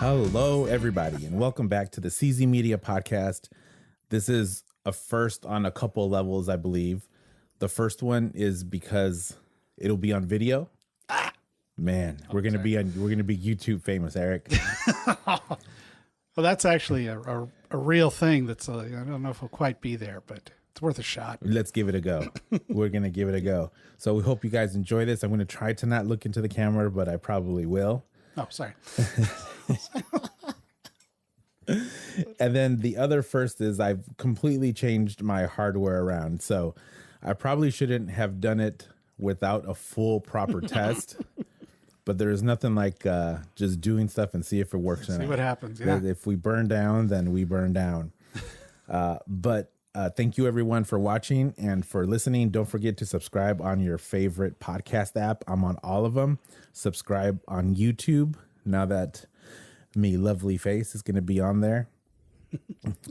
Hello, everybody, and welcome back to the CZ Media Podcast. This is a first on a couple levels, I believe. The first one is because it'll be on video. Man, we're gonna be YouTube famous, Eric. Well, that's actually a real thing. That's I don't know if we'll quite be there, but it's worth a shot. Let's give it a go. We're gonna give it a go. So we hope you guys enjoy this. I'm gonna try to not look into the camera, but I probably will. Oh, sorry. And then the other first is I've completely changed my hardware around. So I probably shouldn't have done it without a full proper test. But there is nothing like just doing stuff and see if it works. See what happens. Yeah. If we burn down, then we burn down. But thank you, everyone, for watching and for listening. Don't forget to subscribe on your favorite podcast app. I'm on all of them. Subscribe on YouTube now that me lovely face is going to be on there.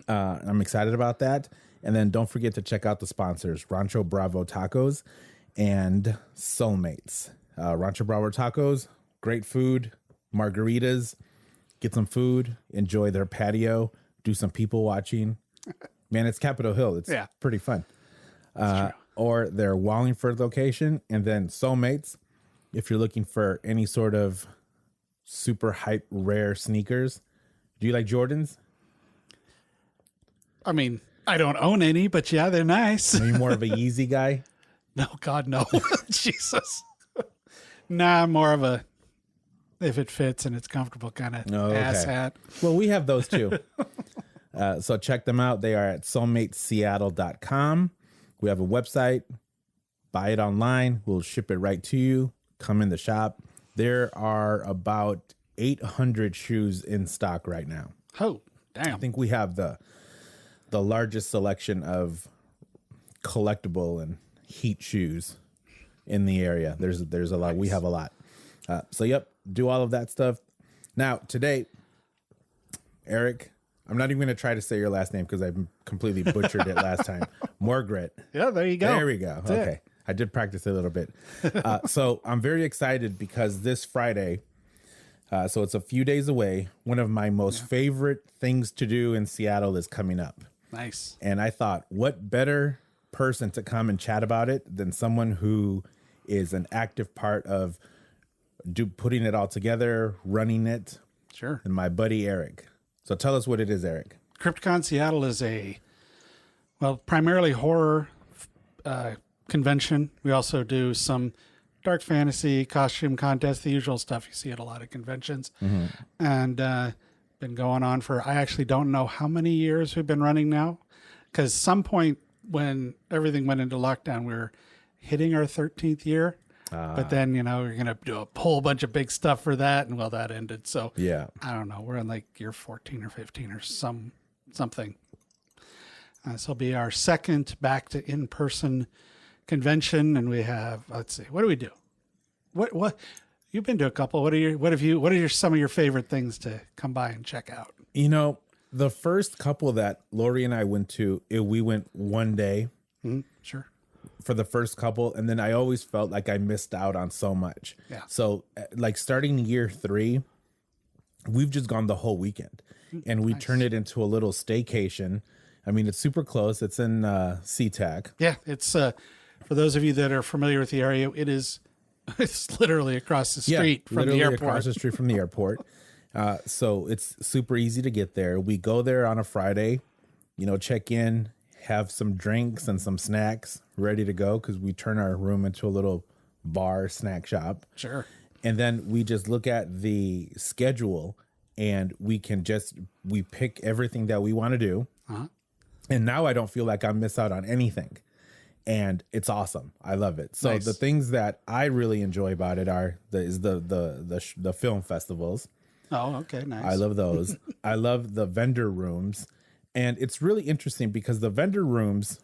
I'm excited about that. And then don't forget to check out the sponsors, Rancho Bravo Tacos and SoleMates. Rancho Bravo Tacos, great food, margaritas, get some food, enjoy their patio, do some people watching. Man, it's Capitol Hill. It's pretty fun. Or their Wallingford location. And then SoleMates, if you're looking for any sort of super hype, rare sneakers. Do you like Jordans? I mean, I don't own any, but yeah, they're nice. Are you more of a Yeezy guy? No, God, no. Jesus. Nah, I'm more of a, if it fits and it's comfortable kind of ass hat. Well, we have those too. So check them out. They are at SoleMatesSeattle.com. We have a website. Buy it online. We'll ship it right to you. Come in the shop. There are about 800 shoes in stock right now. Oh, damn. I think we have the largest selection of collectible and heat shoes in the area. There's a lot. Nice. We have a lot. So, yep, do all of that stuff. Now, today, Eric, I'm not even going to try to say your last name because I completely butchered it last time. Margaret. Yeah, there you go. There we go. That's okay. It. I did practice a little bit. So I'm very excited because this Friday, so it's a few days away, one of my most favorite things to do in Seattle is coming up. Nice. And I thought, what better person to come and chat about it than someone who is an active part of putting it all together, running it. Sure. And my buddy, Eric. So tell us what it is, Eric. Crypticon Seattle is primarily horror convention. We also do some dark fantasy, costume contests, the usual stuff you see at a lot of conventions. Mm-hmm. And been going on for, I actually don't know how many years we've been running now. Because some point when everything went into lockdown, we were hitting our 13th year. But then, we're going to do a whole bunch of big stuff for that. And that ended. So yeah, I don't know. We're in like year 14 or 15 or something. This will be our second back to in-person convention. And we have, let's see, what do we do? What you've been to a couple. What are some of your favorite things to come by and check out? The first couple that Lori and I went to, we went one day. Mm-hmm. Sure. For the first couple, and then I always felt like I missed out on so much. Yeah. So like starting year 3, we've just gone the whole weekend, and we turned it into a little staycation. I mean, it's super close. It's in SeaTac. Yeah, it's for those of you that are familiar with the area, it's literally across the street from the airport. Across the street from the airport. So it's super easy to get there. We go there on a Friday, check in, have some drinks and some snacks ready to go because we turn our room into a little bar snack shop. Sure. And then we just look at the schedule and we pick everything that we want to do. Uh-huh. And now I don't feel like I miss out on anything. And it's awesome. I love it. So the things that I really enjoy about it are the film festivals. Oh, okay. Nice. I love those. I love the vendor rooms. And it's really interesting because the vendor rooms,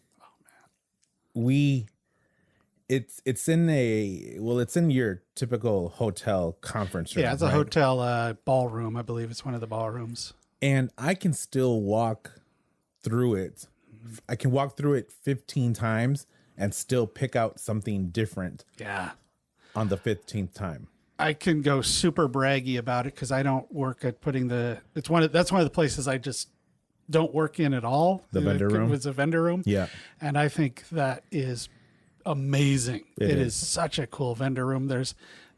it's in your typical hotel conference room. Yeah, it's a hotel ballroom. I believe it's one of the ballrooms. And I can still walk through it. I can walk through it 15 times and still pick out something different. Yeah. On the 15th time. I can go super braggy about it because I don't work at putting that's one of the places I just don't work in at all. The vendor room? It's a vendor room. Yeah. And I think that is amazing. It is such a cool vendor room.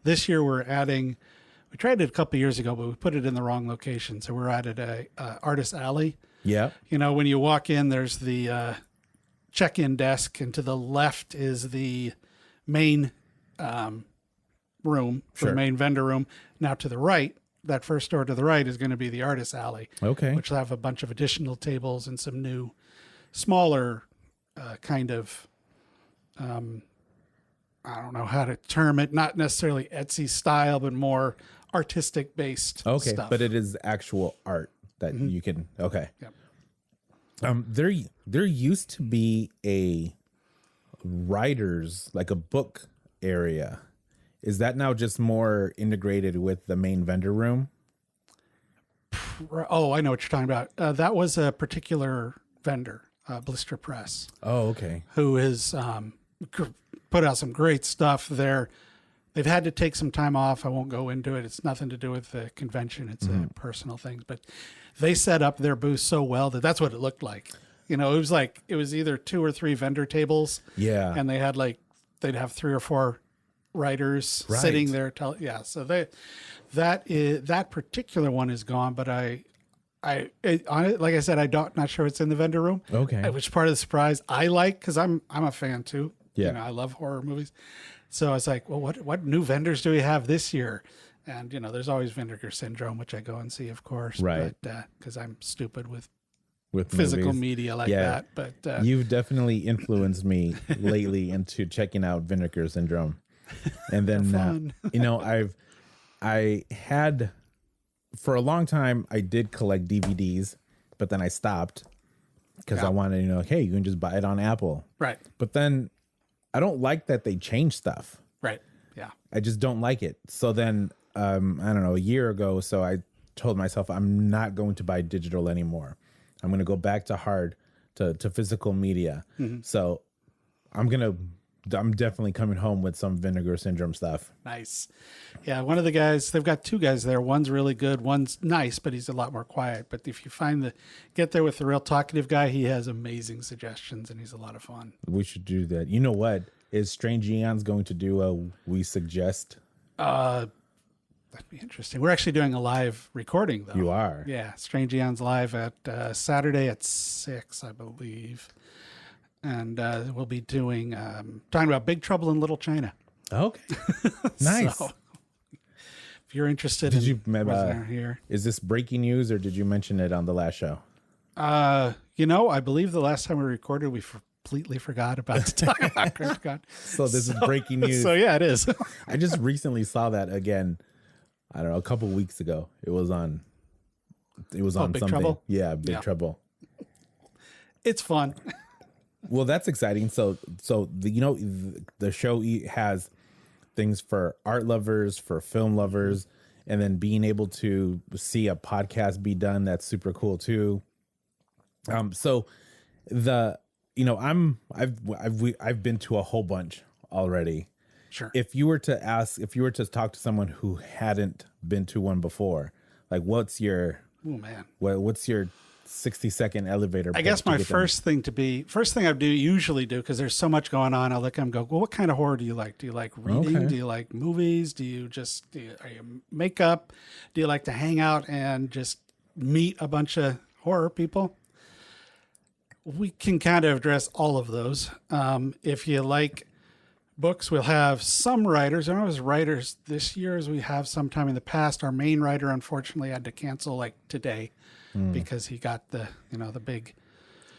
This year we tried it a couple of years ago, but we put it in the wrong location. So we're at a artist alley. Yeah. You know, when you walk in, there's the check-in desk, and to the left is the main room, the main vendor room. Now to the right, that first door to the right is going to be the artist alley. Okay. Which will have a bunch of additional tables and some new, smaller kind of, I don't know how to term it, not necessarily Etsy style, but more artistic based stuff. But it is actual art that you can, Yep. There used to be a writers, like a book area. Is that now just more integrated with the main vendor room? Oh, I know what you're talking about. That was a particular vendor, Blister Press. Oh, okay. Who has put out some great stuff there. They've had to take some time off. I won't go into it. It's nothing to do with the convention. It's personal things. But they set up their booth so well that's what it looked like. You know, it was either 2 or 3 vendor tables. Yeah. And they had they'd have 3 or 4 writers sitting there. So that particular one is gone, but like I said, not sure it's in the vendor room. Okay. Which part of the surprise I like, because I'm a fan too. Yeah. You know, I love horror movies. So I was like, well, what new vendors do we have this year? And, you know, there's always Vinegar Syndrome, which I go and see, of course. Right. But because I'm stupid with movies. physical media like that. But you've definitely influenced me lately into checking out Vinegar Syndrome. And then, you know, I had, for a long time, I did collect DVDs, but then I stopped because I wanted to know, hey, you can just buy it on Apple. Right. But then I don't like that they change stuff. Right. Yeah. I just don't like it. So then, I don't know, a year ago, so I told myself I'm not going to buy digital anymore. I'm going to go back to physical media. Mm-hmm. So I'm definitely coming home with some Vinegar Syndrome stuff. Nice. Yeah, one of the guys, they've got 2 guys there. One's really good. One's nice, but he's a lot more quiet. But if you get there with the real talkative guy, he has amazing suggestions, and he's a lot of fun. We should do that. You know what? Is Strange Eons going to do a We Suggest? That'd be interesting. We're actually doing a live recording, though. You are? Yeah, Strange Eons live at Saturday at 6, I believe. And we'll be doing talking about Big Trouble in Little China. Okay, nice. So, if you're interested, here, is this breaking news, or did you mention it on the last show? You know, I believe the last time we recorded, we completely forgot about to talk about Crypticon. So this is breaking news. So yeah, it is. I just recently saw that again. I don't know, a couple weeks ago. It was on Big something. Trouble? Yeah, Big Trouble. It's fun. Well, that's exciting. So the show has things for art lovers, for film lovers, and then being able to see a podcast be done, that's super cool too. So I've been to a whole bunch already. Sure. If you were to talk to someone who hadn't been to one before, like what's your 60-second elevator? I guess my first thing I usually do, because there's so much going on, I'll look at them and go, well, what kind of horror do you like? Do you like reading? Okay. Do you like movies? Are you makeup? Do you like to hang out and just meet a bunch of horror people? We can kind of address all of those. If you like books, we'll have some writers. I don't know as writers this year as we have sometime in the past. Our main writer, unfortunately, had to cancel like today because he got the big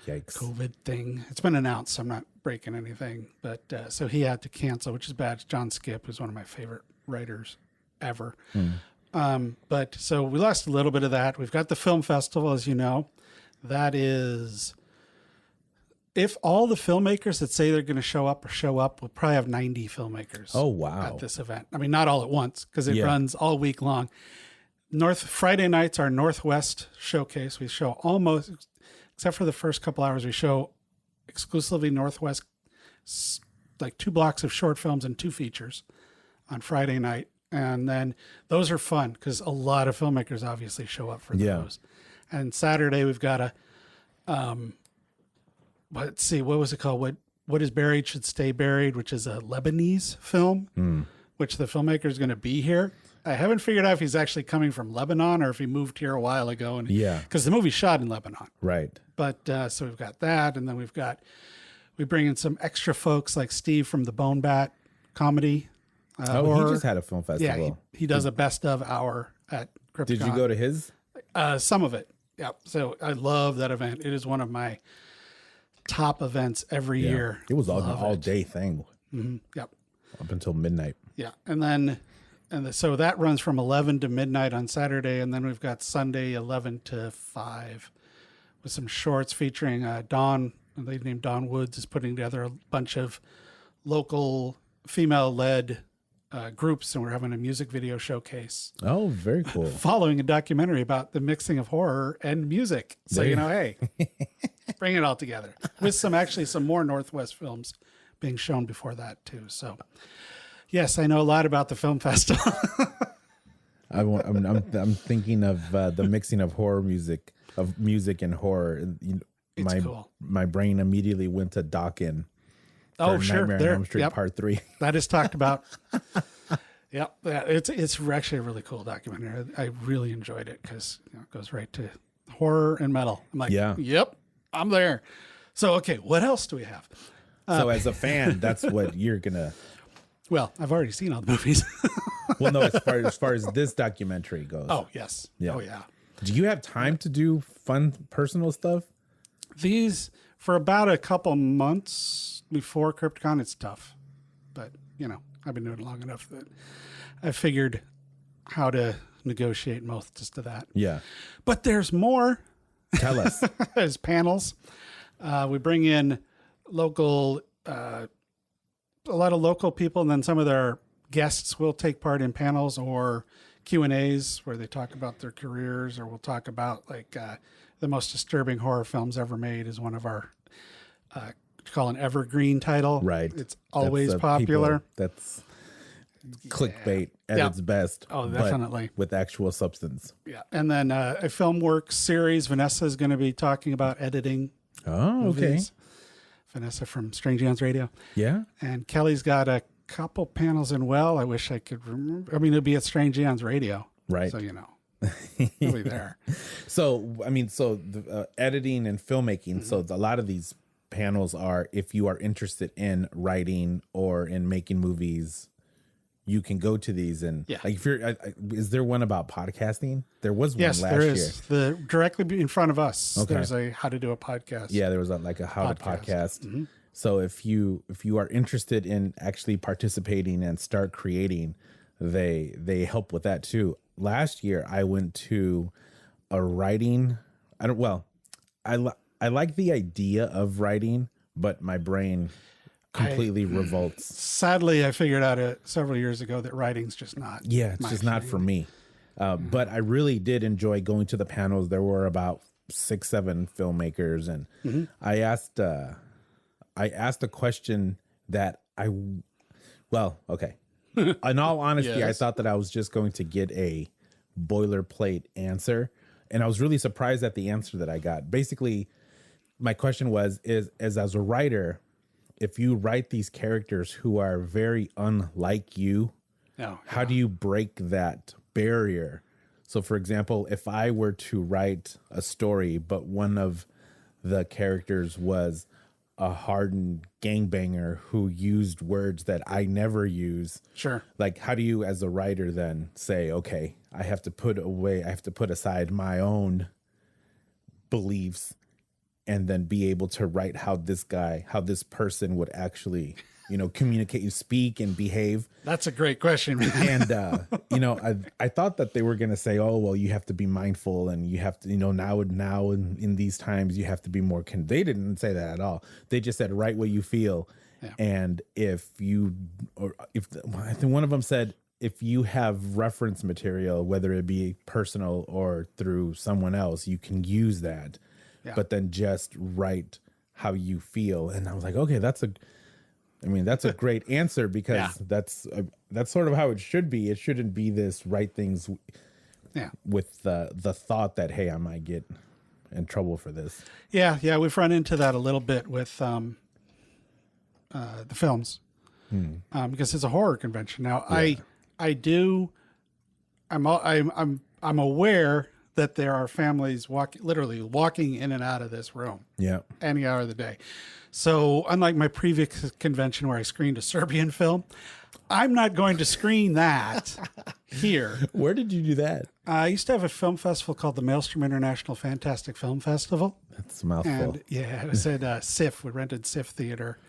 Yikes. COVID thing. It's been announced, so I'm not breaking anything. But so he had to cancel, which is bad. John Skip, who's one of my favorite writers ever. But so we lost a little bit of that. We've got the film festival, as you know. That is, if all the filmmakers that say they're going to show up, we'll probably have 90 filmmakers. Oh, wow. At this event. I mean, not all at once, because it runs all week long. Friday nights, our Northwest showcase. We show almost, except for the first couple hours, we show exclusively Northwest, like 2 blocks of short films and 2 features on Friday night. And then those are fun because a lot of filmmakers obviously show up for Yeah. those. And Saturday we've got a, let's see, what was it called? What is buried should stay buried, which is a Lebanese film, which the filmmaker is going to be here. I haven't figured out if he's actually coming from Lebanon or if he moved here a while ago. And Yeah. because the movie's shot in Lebanon. Right. But so we've got that, and then we bring in some extra folks like Steve from the Bone Bat comedy. He just had a film festival. Yeah, he does a best of hour at Crypticon. Did you go to his? Some of it. Yeah. So I love that event. It is one of my top events every year. It was an all day thing. Yep. Up until midnight. Yeah. So that runs from 11 to midnight on Saturday. And then we've got Sunday, 11 to 5 with some shorts featuring Dawn, a lady named Dawn Woods is putting together a bunch of local female-led groups, and we're having a music video showcase. Oh, very cool. Following a documentary about the mixing of horror and music. So, hey, bring it all together with some more Northwest films being shown before that too. So yes, I know a lot about the film festival. I'm thinking of the mixing of music and horror. Cool. My brain immediately went to Dawkins. Oh, sure. Nightmare on Elm Street Part 3. That is talked about. Yep. Yeah, it's actually a really cool documentary. I really enjoyed it because it goes right to horror and metal. I'm like, yep, I'm there. So, okay, what else do we have? So as a fan, that's what you're going to... Well, I've already seen all the movies. Well, no, as far as this documentary goes. Oh, yes. Yeah. Oh, yeah. Do you have time to do fun personal stuff? These, for about a couple months before Crypticon, it's tough. But, I've been doing it long enough that I figured how to negotiate most to that. Yeah. But there's more. Tell us. There's panels. We bring in local, a lot of local people, and then some of their guests will take part in panels or Q&As where they talk about their careers, or we'll talk about the most disturbing horror films ever made is one of our call an evergreen title. Right. It's always popular. That's clickbait at its best. Oh, definitely. With actual substance. Yeah. And then a FilmWorks series. Vanessa is going to be talking about editing. Oh, okay. Movies. Vanessa from Strange Hands Radio. Yeah. And Kelly's got a couple panels in I wish I could remember. I mean, it'll be at Strange Hands Radio. Right. So, it'll be there. So the editing and filmmaking. So a lot of these panels are, if you are interested in writing or in making movies, you can go to these. And if you're, is there one about podcasting? There was one last year. Yes, there is. Directly in front of us. Okay. There's a how to do a podcast. Yeah, there was a how to podcast. Mm-hmm. So if you are interested in actually participating and start creating, they help with that too. Last year I went to a writing. I like the idea of writing, but my brain completely revolts. Sadly, I figured out several years ago that writing's just not. Yeah, it's just not for me. But I really did enjoy going to the panels. There were about 6-7 filmmakers, and I asked a question that okay. In all honesty, I thought that I was just going to get a boilerplate answer, and I was really surprised at the answer that I got. Basically, my question was, is as a writer, if you write these characters who are very unlike you, how do you break that barrier? So, for example, if I were to write a story, but one of the characters was a hardened gangbanger who used words that I never use. Sure. Like, how do you, as a writer, then say, okay, I have to put aside my own beliefs and then be able to write how this person would actually, communicate, speak, and behave? That's a great question, man. And, I thought that they were going to say, oh, well, you have to be mindful and you have to, now in these times, you have to be more. They didn't say that at all. They just said, write what you feel. Yeah. And I think one of them said, if you have reference material, whether it be personal or through someone else, you can use that. Yeah. But then just write how you feel. And I was like, okay, I mean, that's a great answer because Yeah. that's sort of how it should be. It shouldn't be this write things with the thought that, hey, I might get in trouble for this. Yeah, we've run into that a little bit with the films because it's a horror convention. Now, I'm aware that there are families literally walking in and out of this room. Yeah. Any hour of the day. So unlike my previous convention where I screened a Serbian film, I'm not going to screen that here. Where did you do that? I used to have a film festival called the Maelstrom International Fantastic Film Festival. That's a mouthful. And it was at SIF. We rented SIF Theater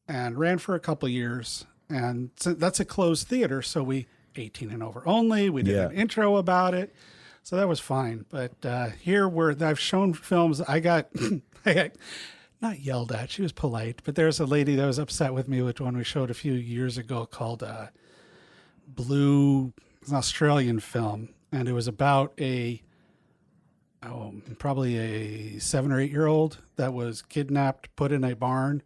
and ran for a couple years. And so that's a closed theater. So we 18 and over only. We did an intro about it. So that was fine. But here where I've shown films, I got not yelled at. She was polite. But there's a lady that was upset with me with one we showed a few years ago called Blue. It's an Australian film. And it was about probably a 7 or 8 year old that was kidnapped, put in a barn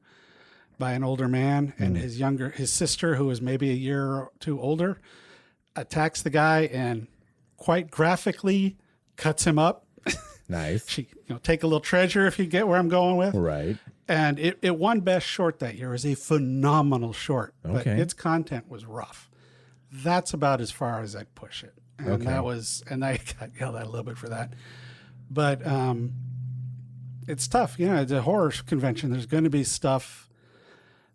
by an older man, and his sister, who was maybe a year or two older, attacks the guy and quite graphically cuts him up. Nice. She, take a little treasure if you get where I'm going with. Right. And it won Best Short that year. It was a phenomenal short, but its content was rough. That's about as far as I'd push it. And I got yelled at a little bit for that. But it's tough. It's a horror convention. There's going to be stuff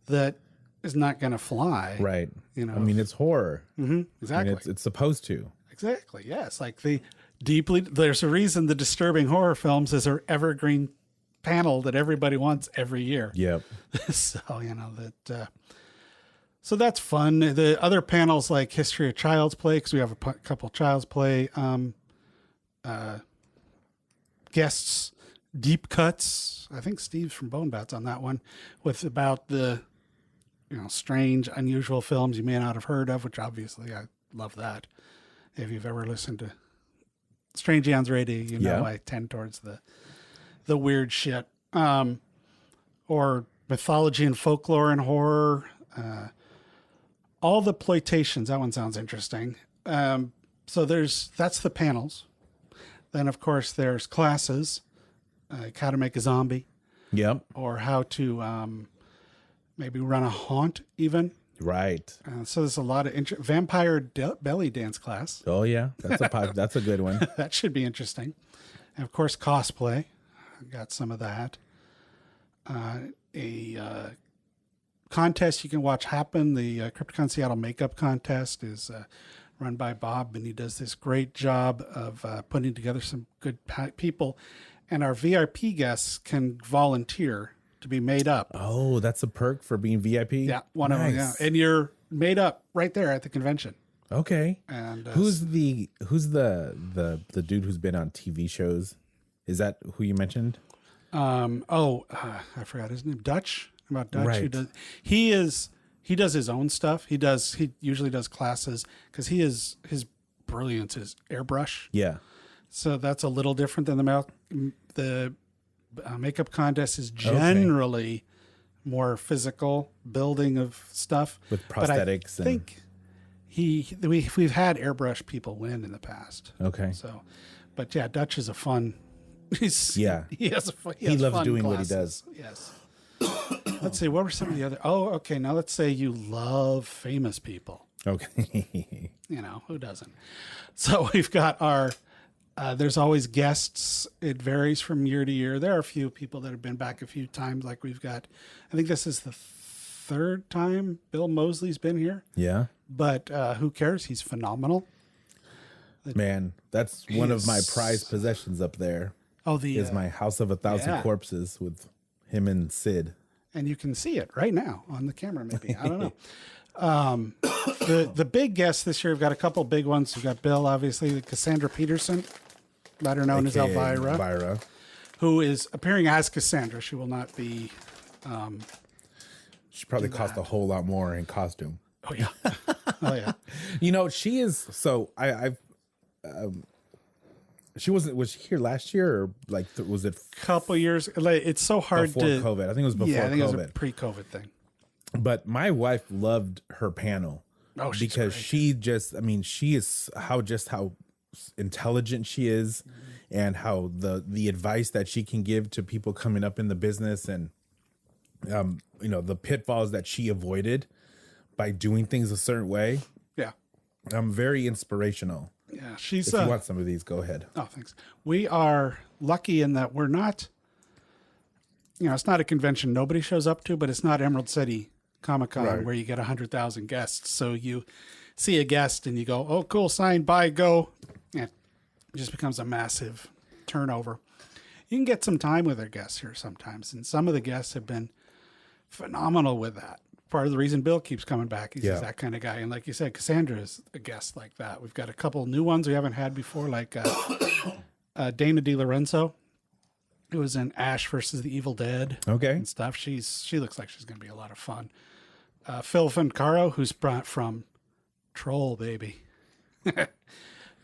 that is not going to fly. Right. I mean, it's horror. Mm-hmm, exactly. I mean, it's supposed to. Exactly. Yes. Like there's a reason the disturbing horror films is our evergreen panel that everybody wants every year. Yep. So, so that's fun. The other panels like History of Child's Play, because we have a couple Child's Play guests, deep cuts. I think Steve's from Bone Bats on that one, with about the strange, unusual films you may not have heard of, which obviously I love that. If you've ever listened to Strange Hands Radio, I tend towards the weird shit. Or mythology and folklore and horror. All the ploitations. That one sounds interesting. So that's the panels. Then, of course, there's classes, how to make a zombie. Yep. Or how to maybe run a haunt even. Right. So there's a lot of vampire belly dance class. Oh, yeah. That's a good one. That should be interesting. And, of course, cosplay. I got some of that. A contest you can watch happen. The Crypticon Seattle Makeup Contest is run by Bob, and he does this great job of putting together some good people. And our VIP guests can volunteer to be made up. Oh, that's a perk for being VIP? Yeah, one of them. Yeah. And you're made up right there at the convention. Okay. And who's the dude who's been on TV shows? Is that who you mentioned? I forgot his name. Dutch. About Dutch. Right. He does his own stuff. He usually does classes because his brilliance is airbrush. Yeah. So that's a little different than the makeup contest is generally more physical building of stuff with prosthetics. But I think we've had airbrush people win in the past. Okay. So, but yeah, Dutch is a fun. He loves doing classes. what he does. Yes. Let's see. What were some of the other? Oh, okay. Now let's say you love famous people. Okay. Who doesn't? So we've got our. There's always guests. It varies from year to year. There are a few people that have been back a few times. Like we've got. I think this is the third time Bill Mosley's been here. Yeah. But who cares? He's phenomenal. Man, that's one of my prized possessions up there. Oh, is my House of 1,000 Corpses with him and Sid. And you can see it right now on the camera, maybe. I don't know. The big guests this year, we've got a couple big ones. We've got Bill, obviously, Cassandra Peterson, better known as Elvira, who is appearing as Cassandra. She will not be. She probably cost a whole lot more in costume. Oh, yeah. Oh, yeah. She is. So I've. Was she here last year or was it couple years? It's so hard before COVID? I think it was before COVID. I think it was a pre-COVID thing. But my wife loved her panel because great. she just, I mean, she is how intelligent she is, and how the advice that she can give to people coming up in the business, and the pitfalls that she avoided by doing things a certain way. Yeah. Very inspirational. Yeah. She's, if you want some of these, go ahead. Oh, thanks. We are lucky in that we're not, it's not a convention nobody shows up to, but it's not Emerald City Comic-Con Right. where you get 100,000 guests. So you see a guest and you go, oh, cool, sign, bye, go. And it just becomes a massive turnover. You can get some time with our guests here sometimes. And some of the guests have been phenomenal with that. Part of the reason Bill keeps coming back, he's just that kind of guy. And like you said, Cassandra is a guest like that. We've got a couple new ones we haven't had before, like Dana DiLorenzo, who was in Ash versus the Evil Dead. Okay. And stuff. She looks like she's going to be a lot of fun. Phil Fincaro, who's brought from Troll, baby.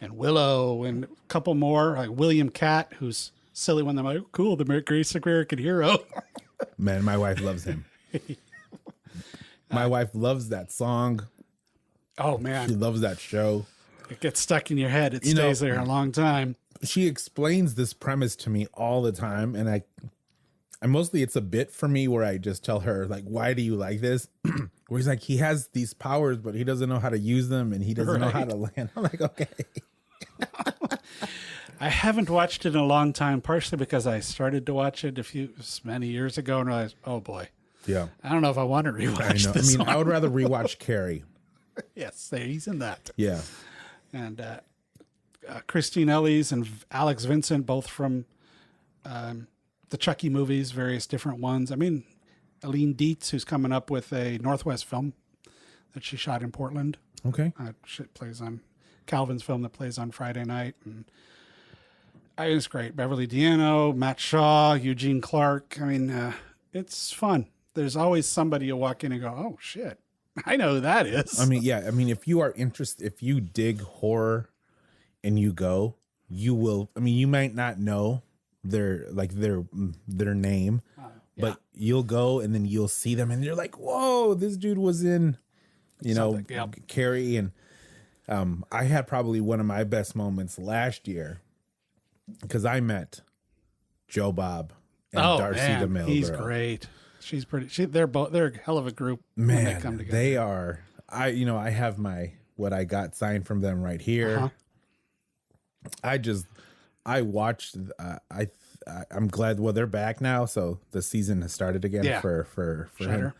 And Willow, and a couple more, like William Catt, who's silly when they're like, oh, cool, the greatest American hero. Man, my wife loves him. My wife loves that song. Oh, man. She loves that show. It gets stuck in your head. It stays there a long time. She explains this premise to me all the time, and I mostly, it's a bit for me where I just tell her, like, why do you like this? Where he's like, he has these powers, but he doesn't know how to use them, and he doesn't know how to land. I'm like, okay. I haven't watched it in a long time, partially because I started to watch it many years ago and realized, oh boy. Yeah. I don't know if I want to rewatch this. I would rather rewatch Carrie. Yes, he's in that. Yeah. And Christine Ellies and Alex Vincent, both from the Chucky movies, various different ones. I mean, Aline Dietz, who's coming up with a Northwest film that she shot in Portland. Okay. She plays on Calvin's film that plays on Friday night. And I think it's great. Beverly Diano, Matt Shaw, Eugene Clark. I mean, it's fun. There's always somebody you walk in and go, oh, shit. I know who that is. I mean, yeah. I mean, if you are interested, if you dig horror and you go, you will. I mean, you might not know their name, but you'll go and then you'll see them and you're like, whoa, this dude was in, Carrie. And I had probably one of my best moments last year because I met Joe Bob and Darcy the Mail He's Girl. great. She's pretty. They're a hell of a group. Man, when they come together. They are. I have what I got signed from them right here. I watched. I'm glad. Well, they're back now, so the season has started again for him.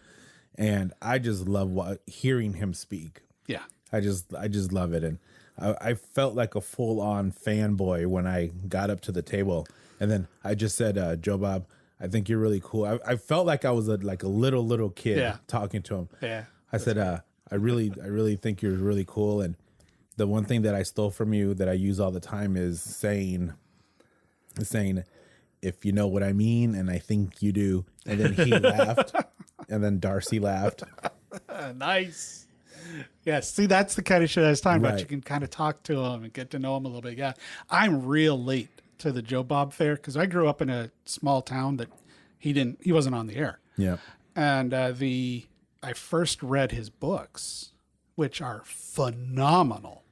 And I just love hearing him speak. Yeah, I just love it, and I felt like a full on fanboy when I got up to the table, and then I just said, Joe Bob, I think you're really cool. I felt like I was a little kid talking to him. Yeah. I said, I really think you're really cool. And the one thing that I stole from you that I use all the time is saying, if you know what I mean, and I think you do. And then he laughed, and then Darcy laughed. Nice. Yeah, see, that's the kind of shit I was talking about. Right. You can kind of talk to him and get to know him a little bit. Yeah, I'm real late to the Joe Bob Fair because I grew up in a small town that he wasn't on the air. Yeah. And I first read his books, which are phenomenal.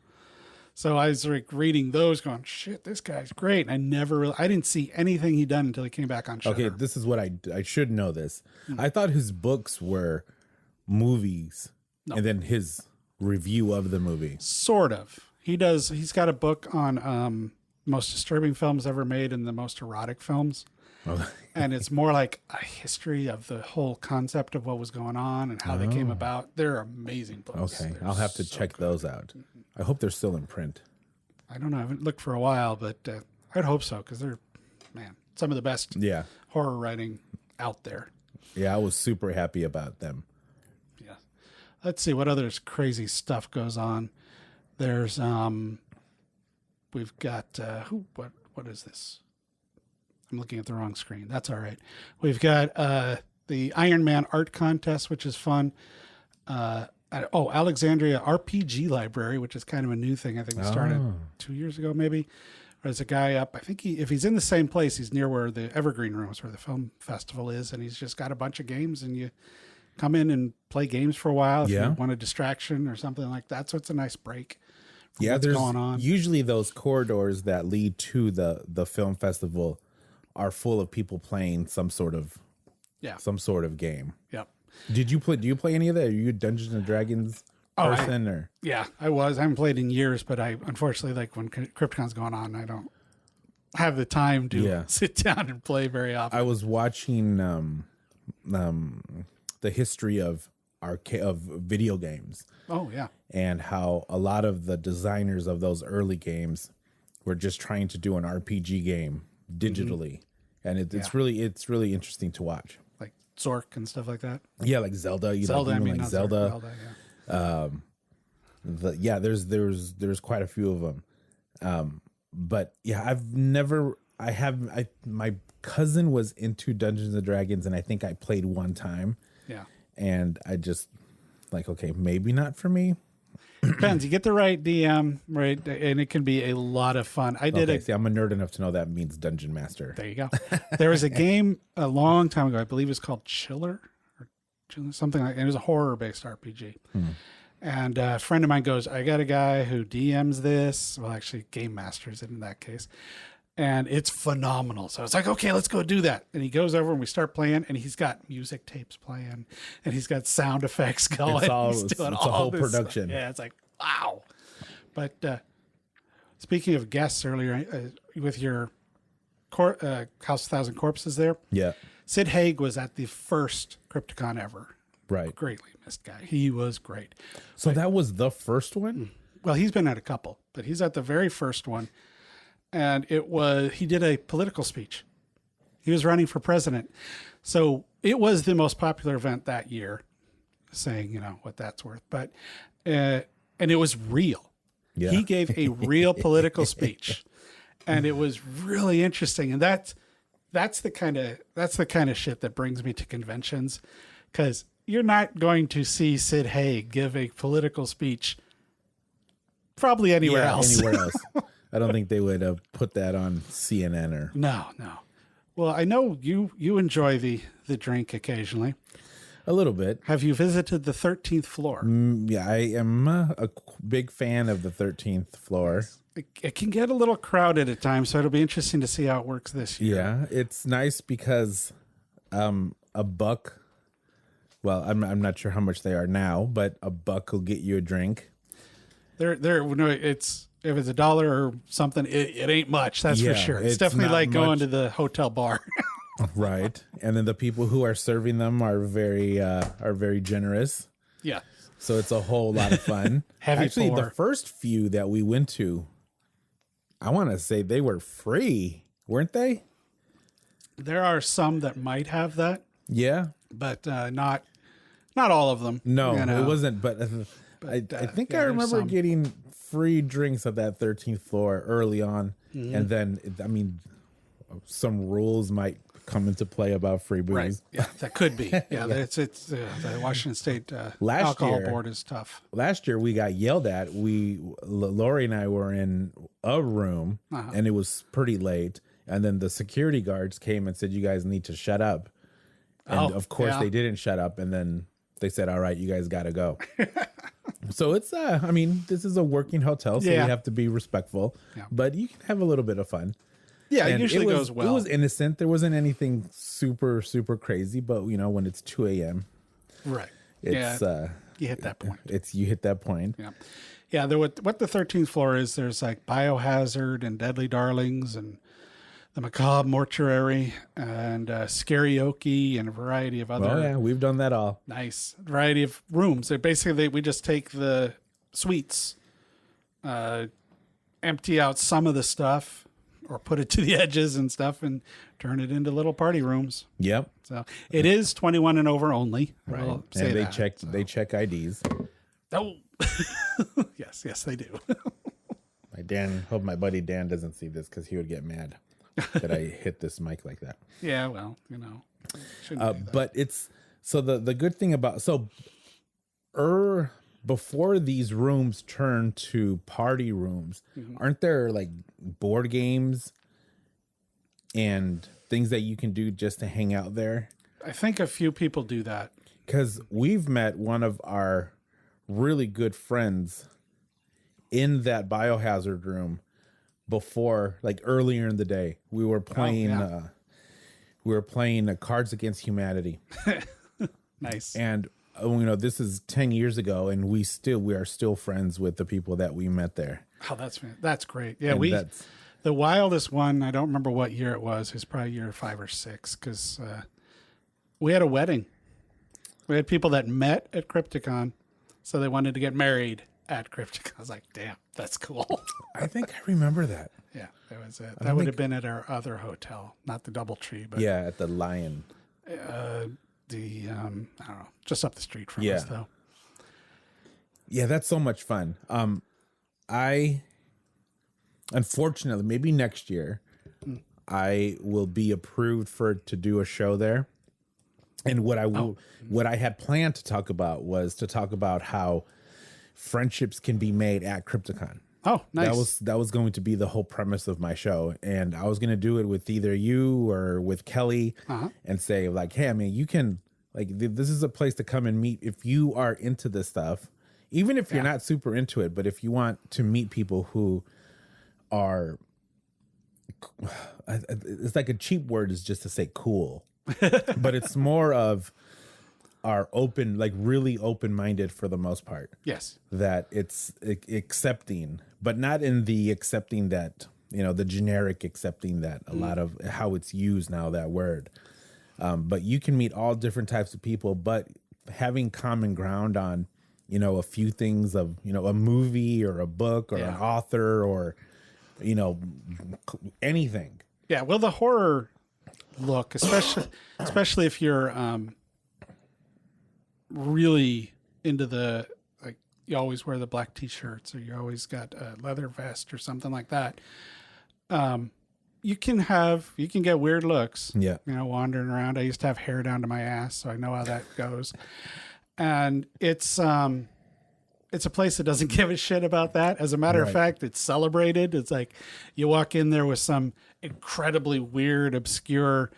So I was like reading those going, shit, this guy's great. And I didn't see anything he'd done until he came back on Shudder. Okay, this is what I should know this. I thought his books were movies and then his review of the movie. Sort of. He's got a book on most disturbing films ever made and the most erotic films. Oh. And it's more like a history of the whole concept of what was going on and how they came about. They're amazing books. Okay, They're I'll have to so check good. those out. I hope they're still in print. I don't know. I haven't looked for a while, but I'd hope so because they're, some of the best horror writing out there. Yeah, I was super happy about them. Yeah. Let's see what other crazy stuff goes on. There's we've got what is this? I'm looking at the wrong screen. That's all right. We've got the Iron Man art contest, which is fun. Alexandria RPG Library, which is kind of a new thing. I think we started 2 years ago, maybe. There's a guy up. I think if he's in the same place, he's near where the Evergreen Room is, where the film festival is, and he's just got a bunch of games, and you come in and play games for a while if Yeah. you want a distraction or something like that. So it's a nice break from Yeah, what's there's going on. usually those corridors that lead to the film festival are full of people playing some sort of game. Yep. Do you play any of that? Are you a Dungeons and Dragons person or? Yeah, I haven't played in years, but I unfortunately, like when Crypticon's going on, I don't have the time to sit down and play very often. I was watching the history of video games. Oh yeah. And how a lot of the designers of those early games were just trying to do an RPG game digitally. And it's really interesting to watch. Like Zork and stuff like that. Yeah, like Zelda. Zelda. Zelda. Zelda, Yeah. There's quite a few of them. But yeah, my cousin was into Dungeons and Dragons, and I think I played one time. Yeah. And I just like, okay, maybe not for me. Depends. You get the right DM, right, and it can be a lot of fun. See, I'm a nerd enough to know that means Dungeon Master. There you go. There was a game a long time ago. I believe it was called Chiller or something like. It was a horror-based RPG. And a friend of mine goes, "I got a guy who DMs this. Well, actually, game masters it in that case." And it's phenomenal. So I was like, okay, let's go do that. And he goes over and we start playing, and he's got music tapes playing, and he's got sound effects going. It's a whole production. Yeah, it's like, wow. But speaking of guests earlier, with your House of Thousand Corpses there, Yeah. Sid Haig was at the first Crypticon ever. Right. Greatly missed guy. He was great. So that was the first one? Well, he's been at a couple, but he's at the very first one. And he did a political speech. He was running for president. So it was the most popular event that year, saying, what that's worth. But, and it was real. Yeah. He gave a real political speech, and it was really interesting. And that's the kind of shit that brings me to conventions, because you're not going to see Sid Haig give a political speech probably anywhere else. I don't think they would have put that on CNN or. No. Well, I know you enjoy the drink occasionally. A little bit. Have you visited the 13th floor? Yeah, I am a big fan of the 13th floor. It can get a little crowded at times, so it'll be interesting to see how it works this year. Yeah, it's nice because a buck, well, I'm not sure how much they are now, but a buck will get you a drink. If it's $1 or something, it ain't much. That's for sure. It's definitely like going to the hotel bar. Right. And then the people who are serving them are very generous. Yeah. So it's a whole lot of fun. Actually, the first few that we went to, I want to say they were free, weren't they? There are some that might have that. Yeah. But not all of them. No, it wasn't. But I think I remember getting free drinks at that 13th floor early on. Mm-hmm. And then, some rules might come into play about free booze. Right. Yeah, that could be. Yeah, it's the Washington State alcohol board is tough. Last year we got yelled at. Lori and I were in a room and it was pretty late. And then the security guards came and said, "You guys need to shut up." And of course they didn't shut up. And then they said, "All right, you guys got to go." So it's, this is a working hotel, so you have to be respectful, but you can have a little bit of fun. Yeah, it usually goes well. It was innocent. There wasn't anything super, super crazy, but when it's 2 a.m. Right. It's, you hit that point. You hit that point. Yeah. Yeah. What the 13th floor is, there's like Biohazard and Deadly Darlings and the Macabre Mortuary and Scarioke and a variety of other. Oh yeah, we've done that all. Nice variety of rooms. We just take the suites, empty out some of the stuff, or put it to the edges and stuff, and turn it into little party rooms. Yep. So it is 21 and over only. Right. And they check IDs. Oh, yes, they do. Hope my buddy Dan doesn't see this because he would get mad that I hit this mic like that. Yeah, well, but it's so the good thing about before these rooms turn to party rooms, aren't there like board games and things that you can do just to hang out there? I think a few people do that. because we've met one of our really good friends in that biohazard room before, like earlier in the day. We were playing Cards Against Humanity. Nice. And this is 10 years ago, and we are still friends with the people that we met there. Oh, that's great. Yeah, And the wildest one, I don't remember what year it was. It's probably year 5 or 6, because we had a wedding. We had people that met at Crypticon, so they wanted to get married at Crypticon. I was like, damn, that's cool. I think I remember that. Yeah, that was it. That would have been at our other hotel, not the DoubleTree, but yeah, at the Lion. I don't know, just up the street from us, though. Yeah, that's so much fun. I unfortunately, maybe next year, I will be approved to do a show there. And what I had planned to talk about was to talk about how friendships can be made at Crypticon. Oh, nice. That was going to be the whole premise of my show. And I was going to do it with either you or with Kelly and say like, hey, I mean, you can, like, this is a place to come and meet if you are into this stuff, even if you're not super into it. But if you want to meet people who are, it's like a cheap word is just to say cool, but it's more of are open, like really open-minded for the most part. Yes. That it's accepting, but not in the accepting that, the generic accepting that a lot of how it's used now, that word. But you can meet all different types of people, but having common ground on, a few things of, a movie or a book or an author or, anything. Yeah. Well, the horror look, especially if you're really into the, like, you always wear the black t-shirts or you always got a leather vest or something like that. You can get weird looks. Yeah. Wandering around. I used to have hair down to my ass, so I know how that goes. And it's a place that doesn't give a shit about that. As a matter of fact, it's celebrated. It's like you walk in there with some incredibly weird, obscure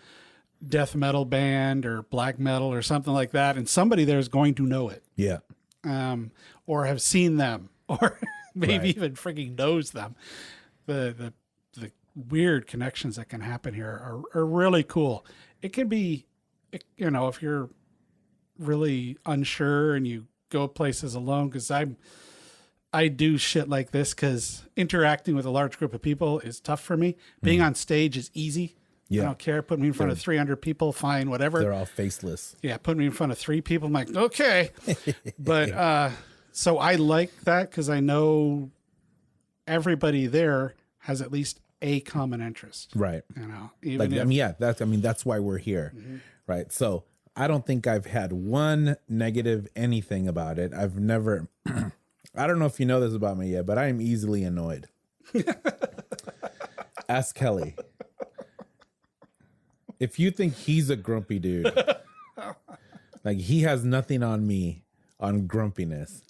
death metal band or black metal or something like that, and somebody there is going to know it. Yeah. Or have seen them, or maybe even freaking knows them. The weird connections that can happen here are really cool. It can be, if you're really unsure and you go places alone, because I do shit like this because interacting with a large group of people is tough for me. Being on stage is easy. Yeah. I don't care. Put me in front of 300 people, fine, whatever. They're all faceless. Yeah, put me in front of 3 people. I'm like, okay. But so I like that because I know everybody there has at least a common interest. Right. Even that's why we're here. Mm-hmm. Right. So I don't think I've had one negative anything about it. I've never, I don't know if you know this about me yet, but I am easily annoyed. Ask Kelly. If you think he's a grumpy dude, like he has nothing on me on grumpiness.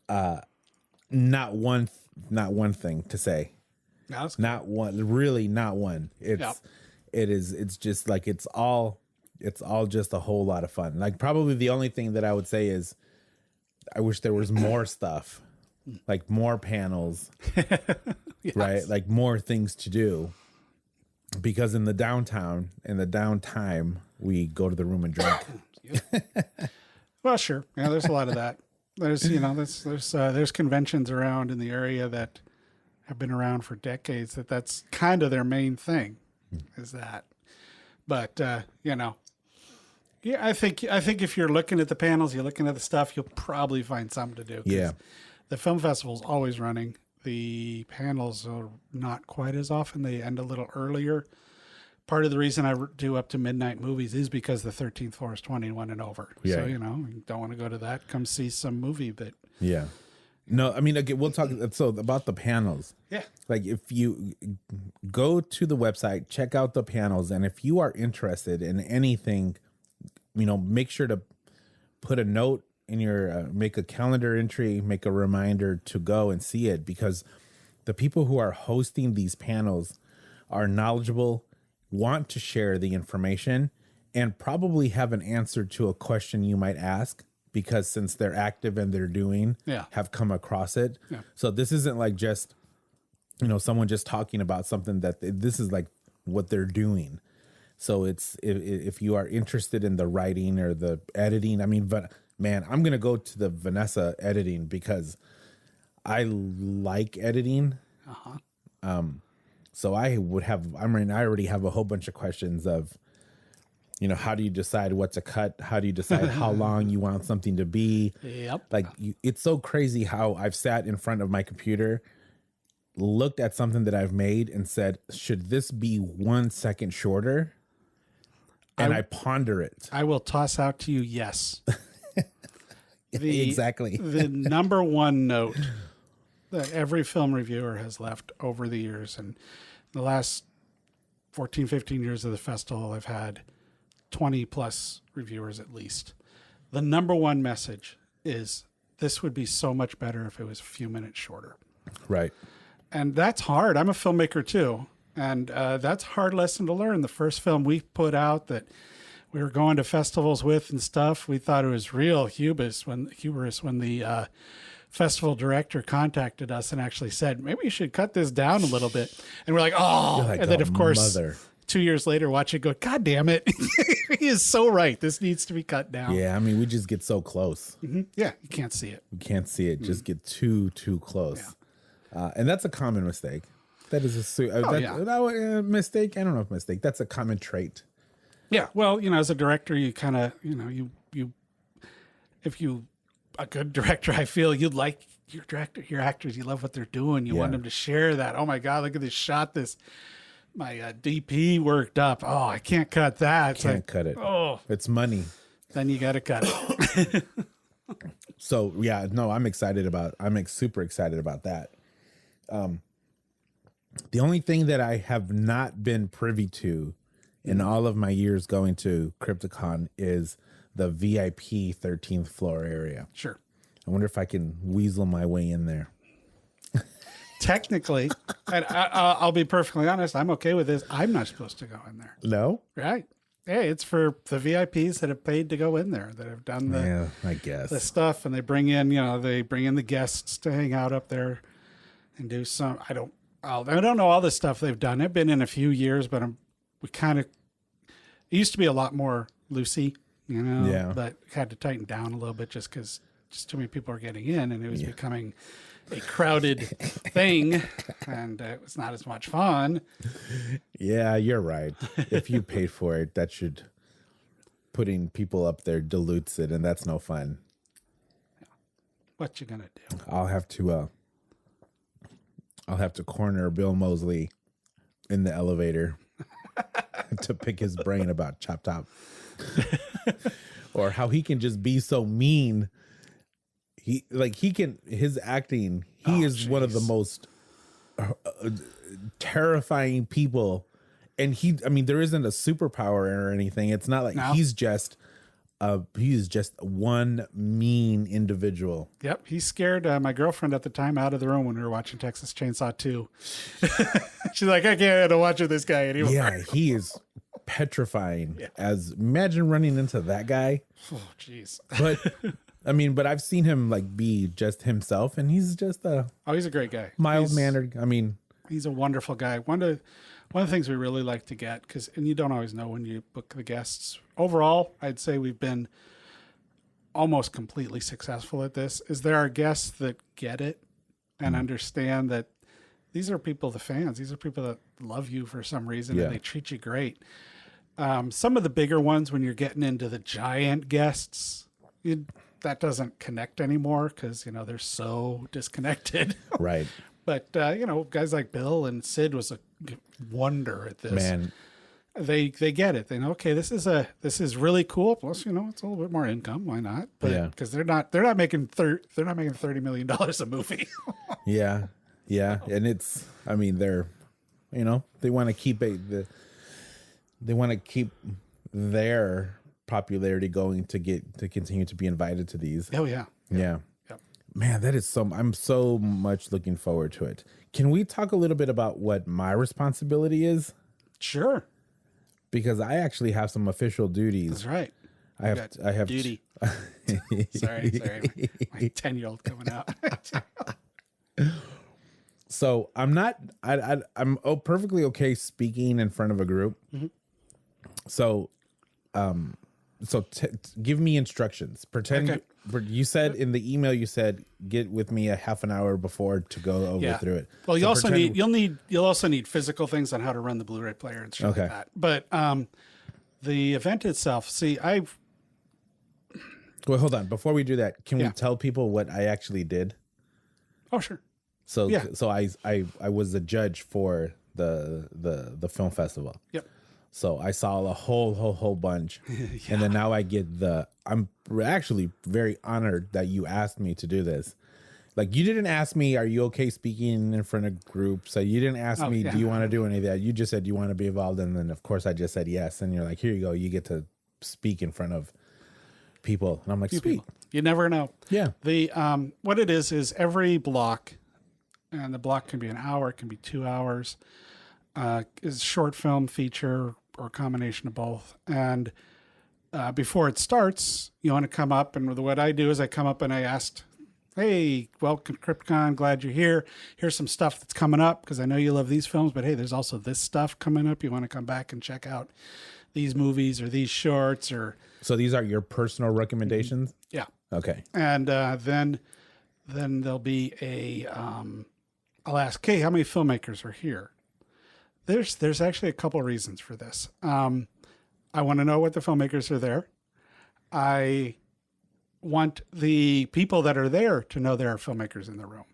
Not one thing to say. No, not one, really not one. It's just like, it's all just a whole lot of fun. Like probably the only thing that I would say is I wish there was more stuff, like more panels, yes. Right? Like more things to do. Because in the downtime, we go to the room and drink. Well, sure. Yeah, there's a lot of that. There's, there's conventions around in the area that have been around for decades. That's kind of their main thing, is that. But I think if you're looking at the panels, you're looking at the stuff, you'll probably find something to do. Yeah. The film festival's always running. The panels are not quite as often. They end a little earlier. Part of the reason I do up to midnight movies is because the 13th floor is 21 and over. Yeah. So, you don't want to go to that. Come see some movie. But yeah. No, I mean, okay, we'll talk about the panels. Yeah. Like if you go to the website, check out the panels. And if you are interested in anything, make sure to put a note in your, make a calendar entry, make a reminder to go and see it, because the people who are hosting these panels are knowledgeable, want to share the information, and probably have an answer to a question you might ask, because since they're active and they're doing, have come across it. Yeah. So this isn't like just, someone just talking about something this is like what they're doing. So it's, if you are interested in the writing or the editing, but man, I'm going to go to the Vanessa editing because I like editing. So I already have a whole bunch of questions of, how do you decide what to cut? How do you decide how long you want something to be? Yep. Like, it's so crazy how I've sat in front of my computer, looked at something that I've made and said, should this be 1 second shorter? And I ponder it. I will toss out to you, yes. Exactly. The number one note that every film reviewer has left over the years, and the last 14, 15 years of the festival, I've had 20 plus reviewers at least. The number one message is this would be so much better if it was a few minutes shorter. Right. And that's hard. I'm a filmmaker too. And that's a hard lesson to learn. The first film we put out that we were going to festivals with and stuff, we thought it was real hubris when the festival director contacted us and actually said, maybe you should cut this down a little bit. And we're like, and then of course, 2 years later, watch it go, God damn it. He is so right. This needs to be cut down. Yeah. We just get so close. Mm-hmm. Yeah. You can't see it. You can't see it. Just get too close. Yeah. And that's a common mistake. That is a mistake. I don't know if mistake. That's a common trait. Yeah. Well, as a director, you kind of, if you a good director, I feel you'd like your actors, you love what they're doing. You want them to share that. Oh my God, look at this shot. My DP worked up. Oh, I can't cut that. Can't cut it. Oh, it's money. Then you got to cut it. So yeah, no, I'm super excited about that. The only thing that I have not been privy to in all of my years going to Crypticon is the VIP 13th floor area. Sure. I wonder if I can weasel my way in there. Technically, and I'll be perfectly honest, I'm okay with this. I'm not supposed to go in there. No? Right. Hey, it's for the VIPs that have paid to go in there, that have done the stuff, and they bring in the guests to hang out up there and do some. I don't know all the stuff they've done. I've been in a few years, but it used to be a lot more loosey, but had to tighten down a little bit just because too many people are getting in, and it was becoming a crowded thing, and it was not as much fun. Yeah, you're right. If you paid for it, putting people up there dilutes it, and that's no fun. What you gonna do? I'll have to corner Bill Moseley in the elevator to pick his brain about Chop Top, or how he can just be so mean. His acting, he is one of the most terrifying people. And there isn't a superpower or anything. It's not like he's just one mean individual. Yep. He scared my girlfriend at the time out of the room when we were watching Texas Chainsaw 2. She's like, I can't watch this guy anymore. Yeah, he is petrifying. Yeah. Imagine running into that guy. Oh, jeez. But I've seen him be just himself, and he's just he's a great guy. Mild-mannered. He's a wonderful guy. One of the things we really like to get, and you don't always know when you book the guests. Overall, I'd say we've been almost completely successful at this, is there are guests that get it and understand that these are people, the fans, these are people that love you for some reason, and they treat you great. Some of the bigger ones, when you're getting into the giant guests, that doesn't connect anymore because, they're so disconnected. Right. But, guys like Bill and Sid was a wonder at this. Man. They get it. They know, okay, this is really cool. Plus, it's a little bit more income. Why not? But because they're not making $30 million a movie. Yeah. Yeah. And it's, they're, they want to keep their popularity going to continue to be invited to these. Oh yeah. Yeah. Yep. Man, I'm so much looking forward to it. Can we talk a little bit about what my responsibility is? Sure. because I actually have some official duties. That's right. I have duty. sorry. My 10-year-old coming out. So I'm perfectly okay speaking in front of a group. Mm-hmm. So, give me instructions. Pretend you said in the email, you said get with me a half an hour before to go over through it. Well, you'll also need physical things on how to run the Blu-ray player and stuff like that. But the event itself, well, hold on. Before we do that, can we tell people what I actually did? Oh, sure. So I was a judge for the film festival. Yep. So I saw a whole bunch. And then now I get I'm actually very honored that you asked me to do this. Like, you didn't ask me, are you okay speaking in front of groups? So you didn't ask me, do you want to do any of that? You just said you want to be involved. And then, of course, I just said yes. And you're like, here you go. You get to speak in front of people. And I'm like, sweet. People. You never know. Yeah. The what it is every block, and the block can be an hour, it can be 2 hours, is short film, feature, or a combination of both. And before it starts, you want to come up, and what I do is I come up and I asked, hey, welcome to Crypticon, glad you're here. Here's some stuff that's coming up, because I know you love these films, but hey, there's also this stuff coming up. You want to come back and check out these movies or these shorts. So these are your personal recommendations? Yeah. Okay. And then there'll be I'll ask, hey, how many filmmakers are here? There's actually a couple reasons for this. I want to know what the filmmakers are there. I want the people that are there to know there are filmmakers in the room.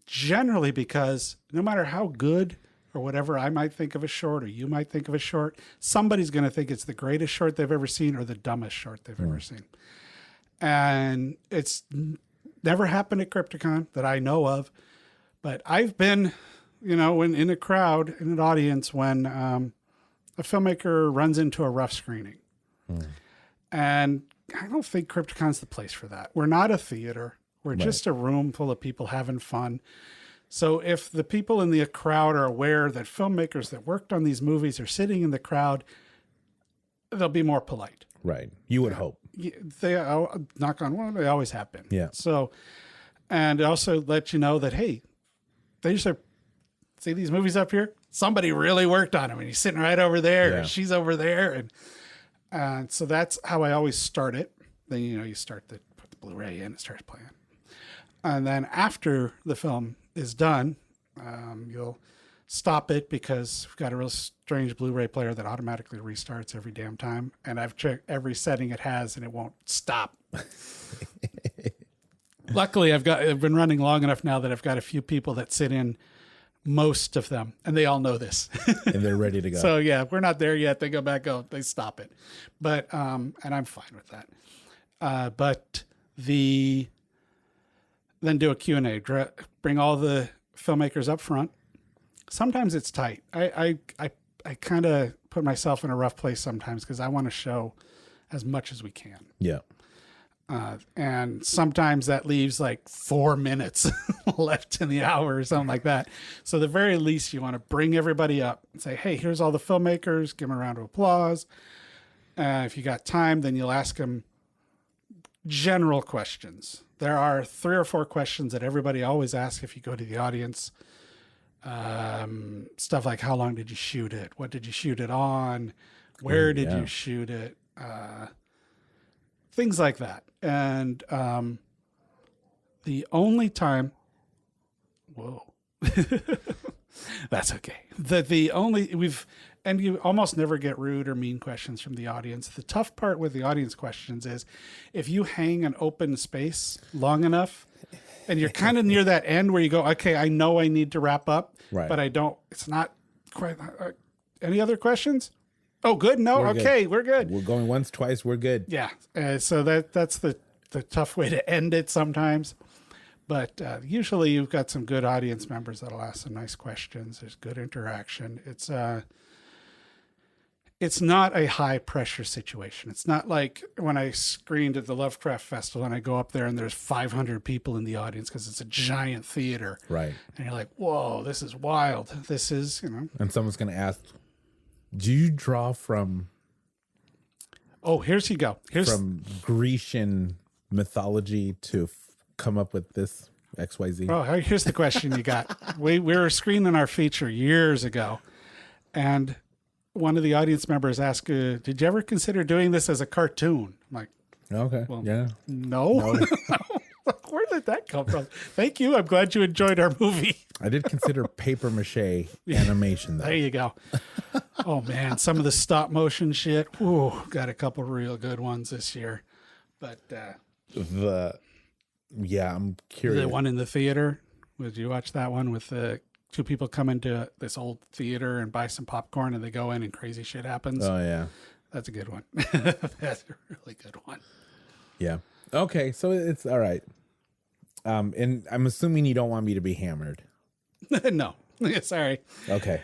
Generally, because no matter how good or whatever I might think of a short, or you might think of a short, somebody's going to think it's the greatest short they've ever seen or the dumbest short they've ever seen. And it's never happened at Crypticon that I know of, but I've been, in a crowd, in an audience, when a filmmaker runs into a rough screening. And I don't think Crypticon's the place for that. We're not a theater. We're just a room full of people having fun. So if the people in the crowd are aware that filmmakers that worked on these movies are sitting in the crowd, they'll be more polite. Right. You would hope. They knock on wood, they always have been. Yeah. So, and also let you know that, hey, they just see these movies up here? Somebody really worked on them, and he's sitting right over there, or she's over there. And so that's how I always start it. Then, you put the Blu-ray in, it starts playing. And then after the film is done, you'll stop it, because we've got a real strange Blu-ray player that automatically restarts every damn time. And I've checked every setting it has, and it won't stop. Luckily, I've been running long enough now that I've got a few people that sit in most of them, and they all know this. And they're ready to go. So yeah, if we're not there yet, they go back, they stop it. But, and I'm fine with that. Then do a Q&A, bring all the filmmakers up front. Sometimes it's tight. I kind of put myself in a rough place sometimes, because I want to show as much as we can. Yeah. And sometimes that leaves like 4 minutes left in the hour or something like that. So the very least, you want to bring everybody up and say, hey, here's all the filmmakers, give them a round of applause. If you got time, then you'll ask them general questions. There are 3 or 4 questions that everybody always asks if you go to the audience. Stuff like, how long did you shoot it? What did you shoot it on? Where did you shoot it? Things like that. And the only time, that's okay. And you almost never get rude or mean questions from the audience. The tough part with the audience questions is if you hang an open space long enough and you're kind of near that end where you go, okay, I know I need to wrap up, but it's not quite. Any other questions? Oh, good. No. We're good. We're going once, twice. We're good. Yeah. So that's the tough way to end it sometimes. But usually you've got some good audience members that'll ask some nice questions. There's good interaction. it's not a high pressure situation. It's not like when I screened at the Lovecraft Festival and I go up there and there's 500 people in the audience because it's a giant theater. Right. And you're like, whoa, this is wild. This is, And someone's going to ask, do you draw from... Oh, here's you go. From Grecian mythology to come up with this XYZ? Oh, here's the question you got. We were screening our feature years ago, and one of the audience members asked, did you ever consider doing this as a cartoon? I'm like, okay. well, yeah. No. Where did that come from? Thank you. I'm glad you enjoyed our movie. I did consider paper mache animation, though. There you go. Oh, man. Some of the stop motion shit. Ooh, got a couple real good ones this year. But I'm curious. The one in the theater, did you watch that one with the two people come into this old theater and buy some popcorn and they go in and crazy shit happens? Oh, yeah. That's a good one. That's a really good one. Yeah. Okay, so it's all right. And I'm assuming you don't want me to be hammered. No. Sorry. Okay.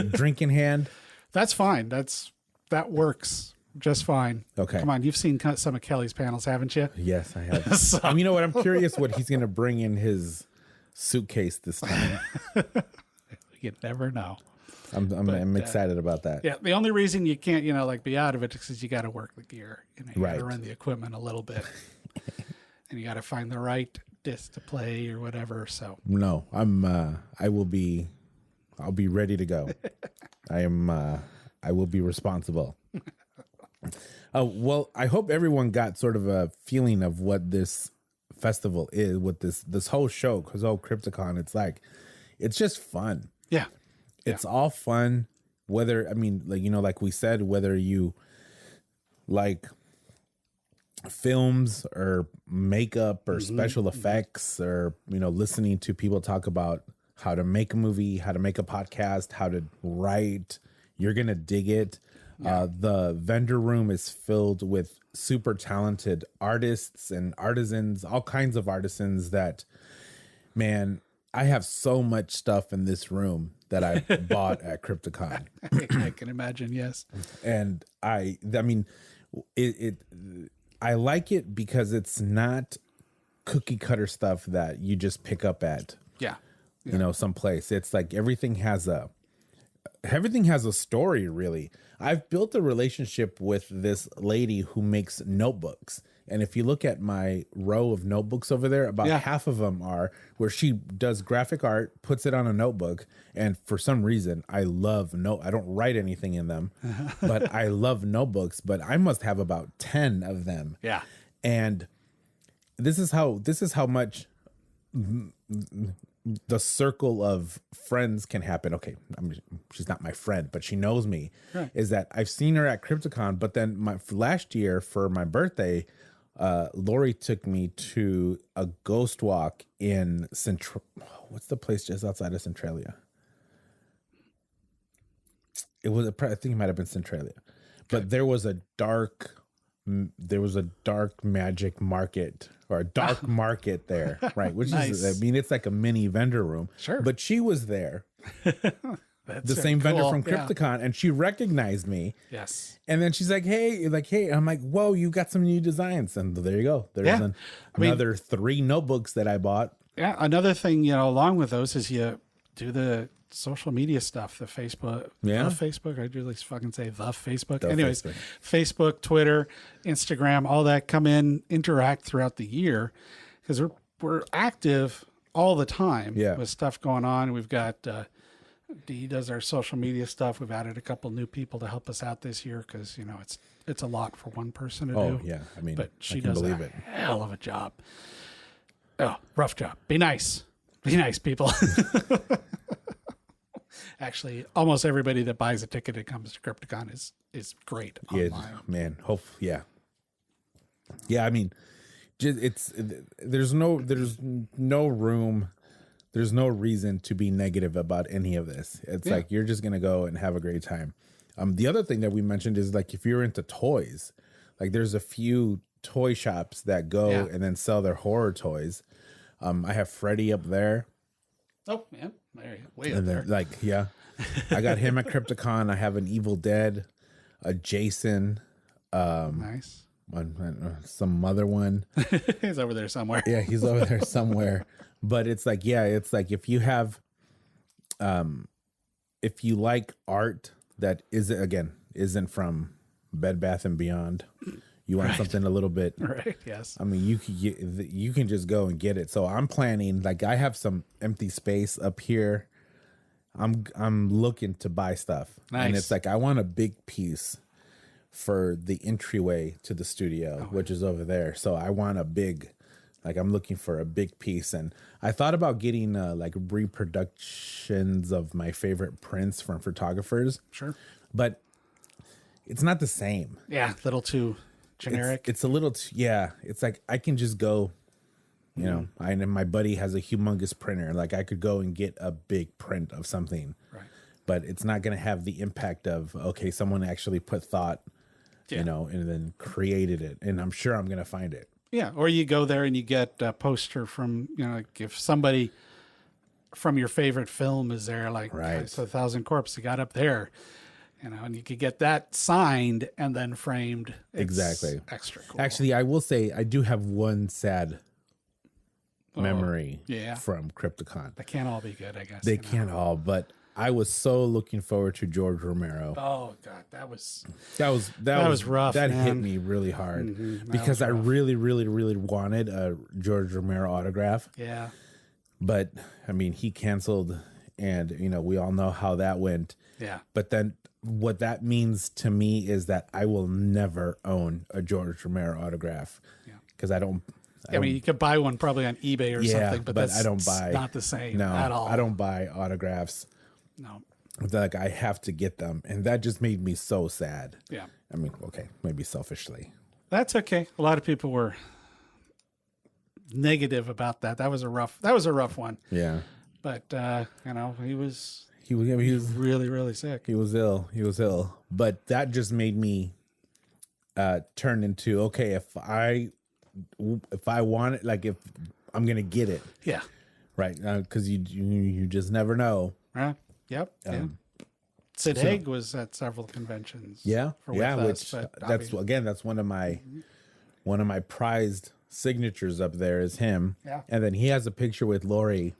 Drink in hand? That's fine. That works just fine. Okay. Come on, you've seen some of Kelly's panels, haven't you? Yes, I have. You know what? I'm curious what he's going to bring in his suitcase this time. You never know. I'm excited about that. Yeah, the only reason you can't, be out of it is because you got to work the gear. You got Right. to run the equipment a little bit, and you got to find the right disc to play or whatever. So no, I'll be ready to go. I will be responsible. Well, I hope everyone got sort of a feeling of what this festival is, what this whole show, because Crypticon, it's just fun. yeah. It's all fun, whether, like we said, whether you like films or makeup or special effects or, listening to people talk about how to make a movie, how to make a podcast, how to write, you're going to dig it. Yeah. The vendor room is filled with super talented artists and artisans, all kinds of artisans that, man, I have so much stuff in this room that I bought at Crypticon. I can imagine, yes. And I like it because it's not cookie cutter stuff that you just pick up at, someplace. It's like everything has a story, really. I've built a relationship with this lady who makes notebooks. And if you look at my row of notebooks over there, about half of them are where she does graphic art, puts it on a notebook. And for some reason, I don't write anything in them, but I love notebooks, but I must have about 10 of them. Yeah. And this is how much the circle of friends can happen. Okay, she's not my friend, but she knows me. Right. Is that I've seen her at Crypticon, but then last year for my birthday, Lori took me to a ghost walk in what's the place just outside of Centralia? I think it might have been Centralia, but there was a dark magic market or a dark market there, right? Which nice. It's like a mini vendor room. Sure. But she was there. The same vendor from Crypticon, and she recognized me. Yes. And then she's like, hey, I'm like, whoa, you got some new designs. And there you go. There's another 3 notebooks that I bought. Yeah. Another thing, along with those is you do the social media stuff, the Facebook. Yeah. The Facebook. I'd really fucking say the Facebook. The Anyways, Facebook. Facebook, Twitter, Instagram, all that come in, interact throughout the year because we're active all the time with stuff going on. We've got, Dee does our social media stuff. We've added a couple new people to help us out this year because it's a lot for one person to do. Oh yeah, but she does a hell of a job. Oh, rough job. Be nice, people. Actually, almost everybody that buys a ticket that comes to Crypticon is great online. Yeah, man. Yeah. There's no room. There's no reason to be negative about any of this. It's like you're just gonna go and have a great time. The other thing that we mentioned is like if you're into toys, like there's a few toy shops that go and then sell their horror toys. I have Freddy up there. Oh man, way up there. I got him at Crypticon. I have an Evil Dead. a Jason, Nice. some other one. He's over there somewhere. Yeah, he's over there somewhere. But it's like, yeah, it's like if you have, if you like art that isn't from Bed Bath and Beyond, you want something a little bit, Right. Yes. I mean, you can just go and get it. So I'm planning, like, I have some empty space up here. I'm looking to buy stuff. Nice. And it's like, I want a big piece for the entryway to the studio, which is over there. So I want a big, like, I'm looking for a big piece. And I thought about getting like reproductions of my favorite prints from photographers. Sure. But it's not the same. Yeah. Little too generic. It's a little, yeah. It's like, I can just go, you know, and my buddy has a humongous printer. Like, I could go and get a big print of something. Right. But it's not going to have the impact of, okay, someone actually put thought, you know, and then created it. And I'm sure I'm going to find it. Yeah. Or you go there and you get a poster from, you know, like if somebody from your favorite film is there, like it's 1,000 Corpse, you got up there, you know, and you could get that signed and then framed. It's exactly. Extra cool. Actually, I will say I do have one sad memory from Crypticon. They can't all be good, I guess. They can't all, but I was so looking forward to George Romero. Oh God, that was rough. That man. hit me really hard because I really, really, really wanted a George Romero autograph. Yeah. But I mean, he canceled, and you know, we all know how that went. Yeah. But then what that means to me is that I will never own a George Romero autograph. Yeah. Because I mean, you could buy one probably on eBay or something, but that's I don't buy, not the same at all. I don't buy autographs. No. Like, I have to get them. And that just made me so sad. Yeah. I mean, okay, maybe selfishly. That's okay. A lot of people were negative about that. That was a rough one. Yeah. But you know, he was really, really sick. He was ill. But that just made me turn into, okay, if I want it, like, if I'm gonna get it. Yeah. Right. Because you just never know. Right. Yep. Sid Haig was at several conventions. Yeah. Us, that's one of my prized signatures up there is him. Yeah. And then he has a picture with Lori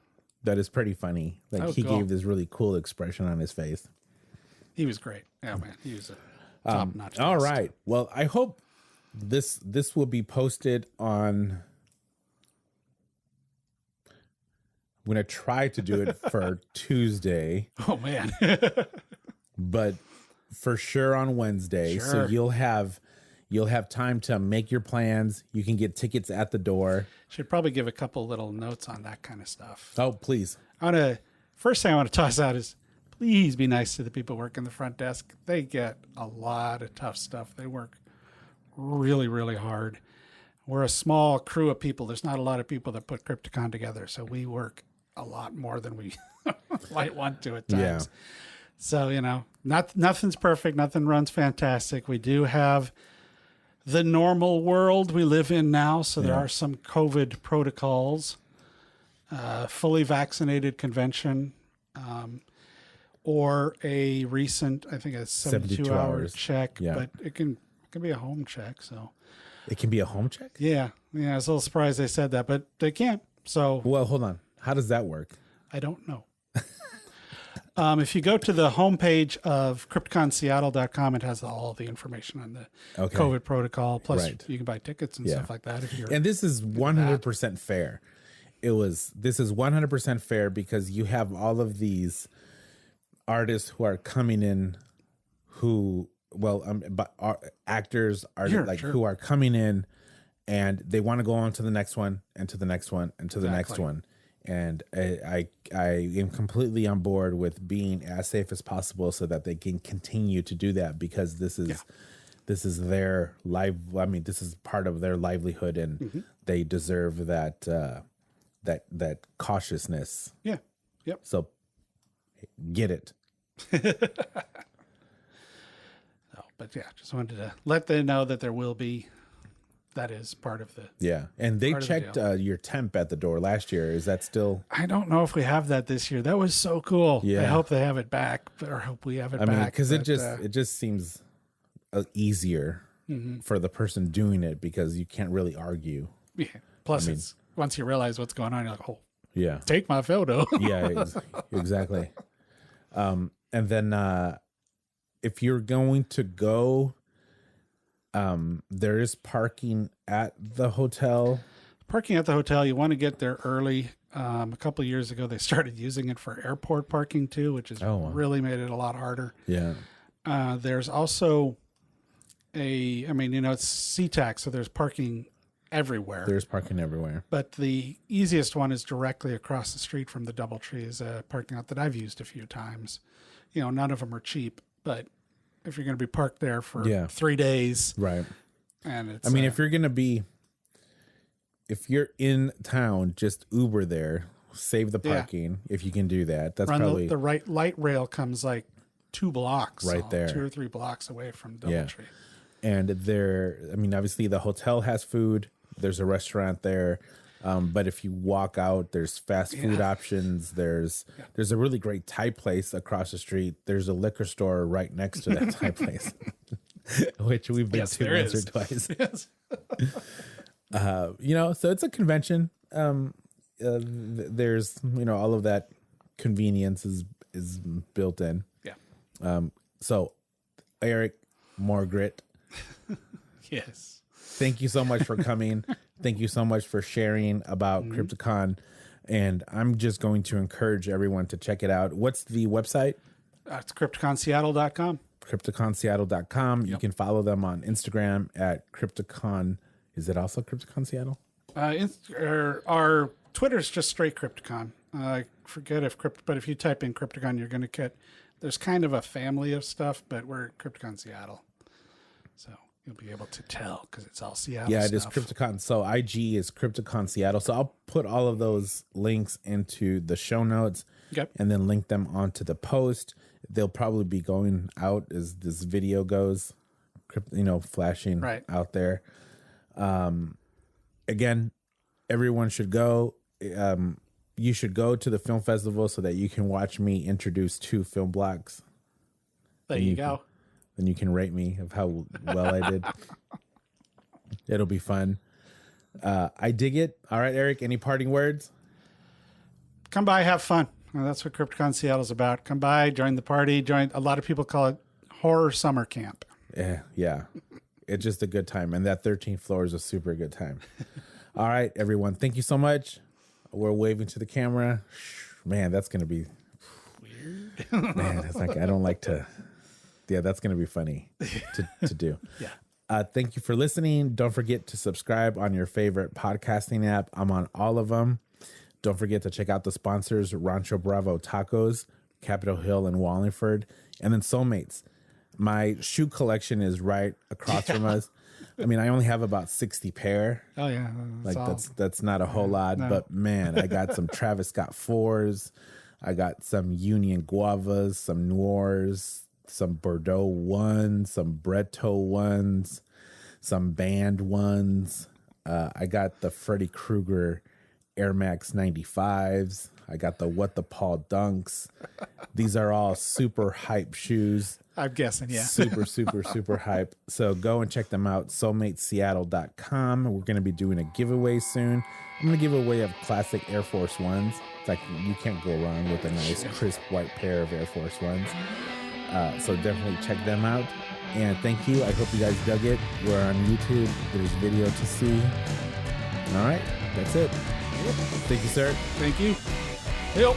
that is pretty funny. Like, he gave this really cool expression on his face. He was great. Yeah, man. He was a top-notch. All right. Well, I hope this will be posted on. I'm going to try to do it for Tuesday. Oh, man. But for sure on Wednesday. Sure. So you'll have time to make your plans. You can get tickets at the door. Should probably give a couple little notes on that kind of stuff. Oh, please. First thing I want to toss out is please be nice to the people working the front desk. They get a lot of tough stuff. They work really, really hard. We're a small crew of people. There's not a lot of people that put Crypticon together. So we work a lot more than we might want to at times. Yeah. So, you know, nothing's perfect. Nothing runs fantastic. We do have the normal world we live in now. So there are some COVID protocols, fully vaccinated convention, or a recent, I think a 72-hour check, but it can be a home check. So it can be a home check? Yeah. I was a little surprised they said that, but they can't. So, well, hold on. How does that work? I don't know. If you go to the homepage of CrypticonSeattle.com, it has all the information on the COVID protocol. Plus, you can buy tickets and stuff like that. And this is 100% fair. This is 100% fair because you have all of these artists who are coming in actors are who are coming in and they want to go on to the next one and to the next one and to the next one. And I am completely on board with being as safe as possible so that they can continue to do that because this is their life. I mean, this is part of their livelihood and they deserve that cautiousness. Yeah. Yep. So get it. But yeah, just wanted to let them know that there will be. That is part of the. Yeah. And they checked your temp at the door last year. Is that still? I don't know if we have that this year. That was so cool. Yeah. I hope they have it back, or hope we have it back. I mean, because it just seems easier for the person doing it because you can't really argue. Yeah. Plus, it's once you realize what's going on, you're like, oh, Yeah. take my photo. Yeah, exactly. And then if you're going to go, there is parking at the hotel. Parking at the hotel, you want to get there early. A couple of years ago, they started using it for airport parking too, which has really made it a lot harder. Yeah. There's also it's SeaTac, so there's parking everywhere. There's parking everywhere. But the easiest one is directly across the street from the DoubleTree, is a parking lot that I've used a few times. None of them are cheap, but if you're going to be parked there for 3 days. Right. And it's, if you're going to be, if you're in town, just Uber there, save the parking if you can do that. That's probably the right light rail comes like 2 blocks right there, 2 or 3 blocks away from DoubleTree. And there, obviously the hotel has food. There's a restaurant there. But if you walk out, there's fast food options. There's a really great Thai place across the street. There's a liquor store right next to that Thai place, which we've been to once or twice. Yes. So it's a convention. There's, all of that convenience is built in. Yeah. So Eric, Margaret. Yes. Thank you so much for coming. Thank you so much for sharing about Crypticon. And I'm just going to encourage everyone to check it out. What's the website? It's CrypticonSeattle.com. CrypticonSeattle.com. You can follow them on Instagram at Crypticon. Is it also Crypticon Seattle? Our Twitter's just straight Crypticon. I forget but if you type in Crypticon, you're going to get, there's kind of a family of stuff, but we're Crypticon Seattle. So you'll be able to tell because it's all Seattle stuff. It is Crypticon. So IG is Crypticon Seattle. So I'll put all of those links into the show notes and then link them onto the post. They'll probably be going out as this video goes, flashing out there. Again, everyone should go. You should go to the film festival so that you can watch me introduce 2 film blocks. There you go. Then you can rate me of how well I did. It'll be fun. I dig it. All right, Eric, any parting words? Come by, have fun. Well, that's what Crypticon Seattle is about. Come by, join the party. A lot of people call it horror summer camp. Yeah. It's just a good time. And that 13th floor is a super good time. All right, everyone. Thank you so much. We're waving to the camera. Man, that's going to be weird. Man, it's like, I don't like to. Yeah, that's going to be funny to do. Yeah. Thank you for listening. Don't forget to subscribe on your favorite podcasting app. I'm on all of them. Don't forget to check out the sponsors, Rancho Bravo Tacos, Capitol Hill and Wallingford, and then SoleMates. My shoe collection is right across from us. I only have about 60 pair. Oh yeah. That's not a whole lot, but man, I got some Travis Scott 4s. I got some Union Guavas, some Noirs, some Bordeaux 1s, some Bretto 1s, some Band 1s. I got the Freddy Krueger Air Max 95s. I got the What the Paul Dunks. These are all super hype shoes. I'm guessing, yeah. Super, super, super hype. So go and check them out, SoleMatesSeattle.com. We're going to be doing a giveaway soon. I'm going to give away of classic Air Force Ones. It's like you can't go wrong with a nice, crisp white pair of Air Force Ones. So definitely check them out. And thank you. I hope you guys dug it. We're on YouTube. There's video to see. All right. That's it. Thank you, sir. Thank you. Yep.